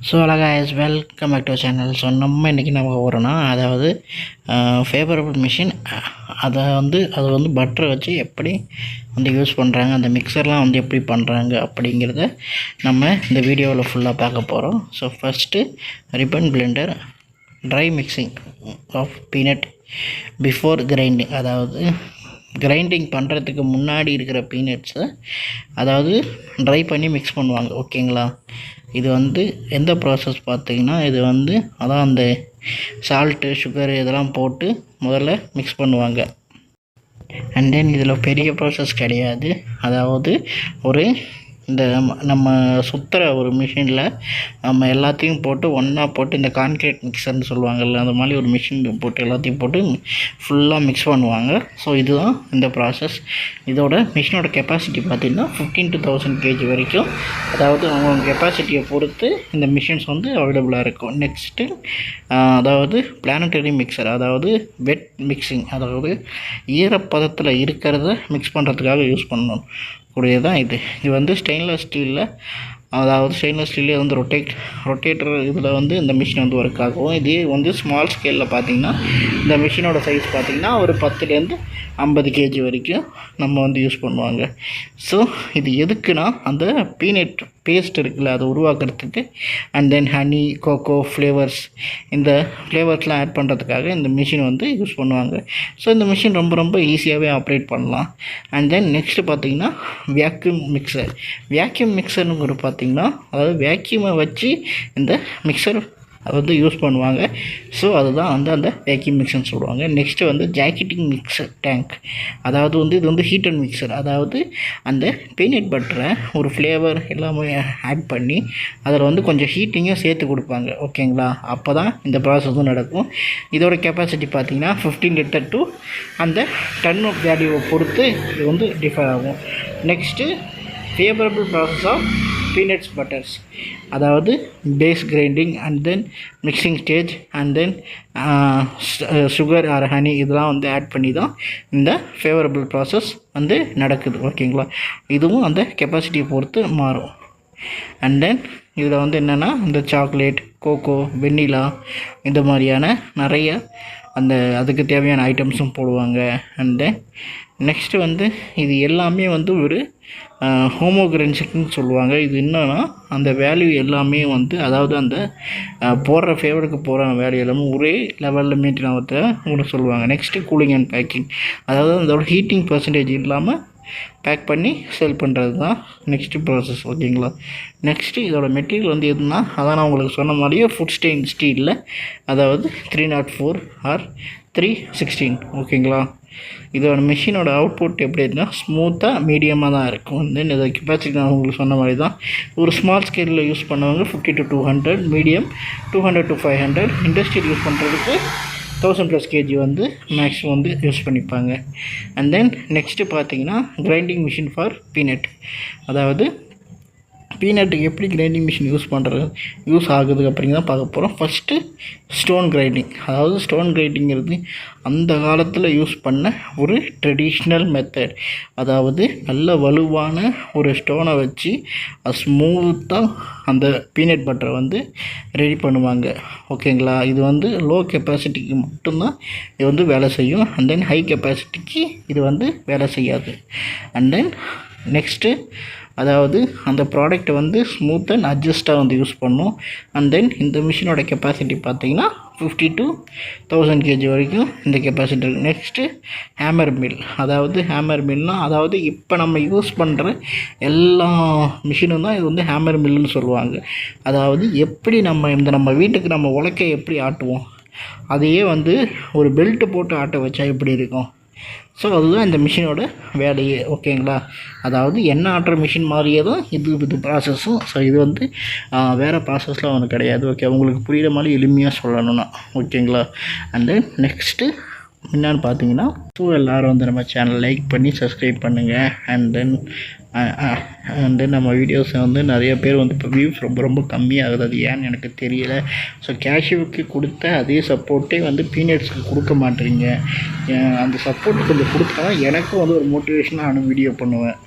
So hello guys, welcome back to channel. So நம்ம இன்றைக்கி நம்ம போகிறோன்னா, அதாவது ஃபேவரபிள் மிஷின், அது வந்து பட்டரை வச்சு எப்படி வந்து யூஸ் பண்ணுறாங்க, அந்த மிக்சர்லாம் வந்து எப்படி பண்ணுறாங்க அப்படிங்கிறத நம்ம இந்த வீடியோவில் ஃபுல்லாக பார்க்க போகிறோம். So first ribbon blender dry mixing of peanut before grinding, அதாவது கிரைண்டிங் பண்ணுறதுக்கு முன்னாடி இருக்கிற பீனட்ஸை அதாவது ட்ரை பண்ணி மிக்ஸ் பண்ணுவாங்க. ஓகேங்களா? இது வந்து எந்த ப்ராசஸ் பார்த்திங்கன்னா, இது வந்து அதான் அந்த சால்ட்டு, சுகரு இதெல்லாம் போட்டு முதல்ல மிக்ஸ் பண்ணுவாங்க. அண்ட் தென் இதில் பெரிய ப்ராசஸ் கிடையாது. அதாவது ஒரு இந்த நம்ம சுற்றுற ஒரு மிஷினில் நம்ம எல்லாத்தையும் போட்டு ஒன்றா போட்டு, இந்த கான்க்ரீட் மிக்சர்னு சொல்லுவாங்கள்ல, அந்த மாதிரி ஒரு மிஷின் போட்டு எல்லாத்தையும் போட்டு ஃபுல்லாக மிக்ஸ் பண்ணுவாங்க. ஸோ இதுதான் இந்த ப்ராசஸ். இதோட மிஷினோட கெப்பாசிட்டி பார்த்திங்கன்னா 15 to 1000 kg வரைக்கும், அதாவது அவங்க கெப்பாசிட்டியை பொறுத்து இந்த மிஷின்ஸ் வந்து அவைலபிளாக இருக்கும். நெக்ஸ்ட்டு அதாவது பிளானட்டரி மிக்சர், அதாவது வெட் மிக்சிங், அதாவது ஈரப்பதத்தில் இருக்கிறத மிக்ஸ் பண்ணுறதுக்காக யூஸ் பண்ணணும் கூடியதான் இது. இது வந்து ஸ்டெயின்லெஸ் ஸ்டீலில், அதாவது ஸ்டெயின்லெஸ் ஸ்டீலே வந்து ரொட்டேட்டர் இதில் வந்து இந்த மிஷின் வந்து ஒர்க் ஆகும். இதே வந்து ஸ்மால் ஸ்கேலில் பார்த்திங்கன்னா இந்த மிஷினோட சைஸ் பார்த்திங்கன்னா ஒரு 10 to 50 kg வரைக்கும் நம்ம வந்து யூஸ் பண்ணுவாங்க. ஸோ இது எதுக்குன்னா, அந்த பீனட் பேஸ்ட் இருக்குல்ல, அதை உருவாக்குறதுக்கு, and then honey, cocoa flavours, இந்த ஃப்ளேவர்ஸ்லாம் ஆட் பண்ணுறதுக்காக இந்த மிஷின் வந்து யூஸ் பண்ணுவாங்க. ஸோ இந்த மிஷின் ரொம்ப ஈஸியாகவே ஆப்ரேட் பண்ணலாம். அண்ட் தென் நெக்ஸ்ட்டு பார்த்திங்கன்னா வேக்யூம் மிக்சர். வேக்யூம் மிக்சருங்கிற பார்த்திங்கன்னா, அதாவது வேக்யூமை வச்சு இந்த மிக்சர் வந்து யூஸ் பண்ணுவாங்க. ஸோ அதுதான் வந்து அந்த வேக்யூம் மிக்சர்னு சொல்லுவாங்க. நெக்ஸ்ட்டு வந்து ஜாக்கெட்டிங் மிக்சர் டேங்க், அதாவது வந்து இது வந்து ஹீட் அண்ட் மிக்சர், அதாவது அந்த பீனட் பட்டரை ஒரு ஃப்ளேவர் எல்லாமே ஆட் பண்ணி அதில் வந்து கொஞ்சம் ஹீட்டிங்கும் சேர்த்து கொடுப்பாங்க. ஓகேங்களா? அப்போ தான் இந்த ப்ராசஸும் நடக்கும். இதோட கெப்பாசிட்டி பார்த்திங்கன்னா 15 liter to அந்த டன் ஆஃப் வேல்யூவை பொறுத்து இது வந்து டிஃபர் ஆகும். Next favourable process of peanuts butters, அதாவது base grinding and then mixing stage and then sugar or honey இதெல்லாம் வந்து ஆட் பண்ணி தான் இந்த ஃபேவரபிள் ப்ராசஸ் வந்து நடக்குது. ஓகேங்களா? இதுவும் அந்த கெப்பாசிட்டியை பொறுத்து மாறும். அண்ட் தென் இதில் வந்து என்னென்னா, இந்த சாக்லேட், கோகோ, வெண்ணிலா இந்த மாதிரியான நிறைய அதுக்கு தேவையான ஐட்டம்ஸும் போடுவாங்க. அண்ட் தென் நெக்ஸ்ட்டு வந்து இது எல்லாமே வந்து ஒரு ஹோமோகிரென்சிக்னு சொல்லுவாங்க. இது என்னன்னா, அந்த வேல்யூ எல்லாமே வந்து, அதாவது அந்த போடுற ஃபேவருக்கு போகிற வேல்யூ எல்லாமே ஒரே லெவலில் மெயின்டைன் ஆகிறத உங்களுக்கு சொல்லுவாங்க. நெக்ஸ்ட்டு கூலிங் அண்ட் பேக்கிங், அதாவது அதோட ஹீட்டிங் பர்சன்டேஜ் இல்லாமல் பேக் பண்ணி செல் பண்ணுறது தான் நெக்ஸ்ட்டு ப்ராசஸ். ஓகேங்களா? நெக்ஸ்ட்டு இதோட மெட்டீரியல் வந்து எதுனா, அதான் நான் உங்களுக்கு சொன்ன மாதிரியே ஃபுட் ஸ்டெயின் ஸ்டீலில், அதாவது 304 or 316. ஓகேங்களா? இதோட மிஷினோட அவுட்புட் எப்படி இருந்தால் ஸ்மூத்தாக மீடியமாக தான் இருக்கும். தென் இதோட கெப்பாசிட்டி நான் உங்களுக்கு சொன்ன மாதிரி தான். ஒரு ஸ்மால் ஸ்கேலில் யூஸ் பண்ணவங்க 50 to 200, medium 200 to 500, industrial use பண்ணுறதுக்கு 1000+ kg வந்து மேக்ஸிமம் வந்து யூஸ் பண்ணிப்பாங்க. அண்ட் தென் நெக்ஸ்ட்டு பார்த்தீங்கன்னா கிரைண்டிங் மிஷின் ஃபார் பீனட், அதாவது பீனட்டுக்கு எப்படி கிரைண்டிங் மிஷின் யூஸ் ஆகுது அப்படிங்கிறத பார்க்க போகிறோம். ஃபஸ்ட்டு ஸ்டோன் கிரைண்டிங், அதாவது ஸ்டோன் கிரைண்டிங்கிறது அந்த காலத்தில் யூஸ் பண்ண ஒரு ட்ரெடிஷ்னல் மெத்தட். அதாவது நல்ல வலுவான ஒரு ஸ்டோனை வச்சு ஸ்மூத்தாக அந்த பீனட் பட்டரை வந்து ரெடி பண்ணுவாங்க. ஓகேங்களா? இது வந்து லோ கெப்பாசிட்டிக்கு மட்டும்தான் இது வந்து வேலை செய்யும். அண்ட் தென் ஹை கெப்பாசிட்டிக்கு இது வந்து வேலை செய்யாது. அண்ட் தென் நெக்ஸ்ட்டு, அதாவது அந்த ப்ராடக்ட்டை வந்து ஸ்மூத் அண்ட் அட்ஜஸ்ட்டாக வந்து யூஸ் பண்ணும். அண்ட் தென் இந்த மிஷினோட கெப்பாசிட்டி பார்த்திங்கன்னா 50 to 1000 kg வரைக்கும் இந்த கெப்பாசிட்டி இருக்குது. நெக்ஸ்ட்டு ஹேமர் மில், அதாவது ஹேமர் மில்னால், அதாவது இப்போ நம்ம யூஸ் பண்ணுற எல்லா மிஷினும் தான் இது வந்து ஹேமர் மில்லுன்னு சொல்லுவாங்க. அதாவது எப்படி நம்ம வீட்டுக்கு நம்ம உலக்கை எப்படி ஆட்டுவோம், அதையே வந்து ஒரு பெல்ட்டு போட்டு ஆட்ட வச்சா எப்படி இருக்கும். ஸோ அதுதான் இந்த மிஷினோட வேலையே. ஓகேங்களா? அதாவது எண்ணெய் ஆட்டுற மிஷின் மாதிரியே தான் இது ப்ராசஸும். ஸோ இது வந்து வேறு ப்ராசஸ்லாம் ஒன்றும் கிடையாது. ஓகே, உங்களுக்கு புரிகிற மாதிரி எளிமையாக சொல்லணும்னா. ஓகேங்களா? அண்ட் தென் நெக்ஸ்ட்டு என்னென்னு பார்த்தீங்கன்னா, ஸோ எல்லோரும் வந்து நம்ம சேனல் லைக் பண்ணி சப்ஸ்கிரைப் பண்ணுங்கள். அண்ட் தென் நம்ம வீடியோஸை வந்து நிறைய பேர் வந்து இப்போ வியூஸ் ரொம்ப கம்மியாகுது. அது ஏன்னு எனக்கு தெரியலை. ஸோ கேஷ்யூவுக்கு கொடுத்த அதே சப்போர்ட்டே வந்து பீனட்ஸ்க்கு கொடுக்க மாட்டேறீங்க. அந்த சப்போர்ட் கொஞ்சம் கொடுத்தா எனக்கும் வந்து ஒரு மோட்டிவேஷனாக நான் வீடியோ பண்ணுவேன்.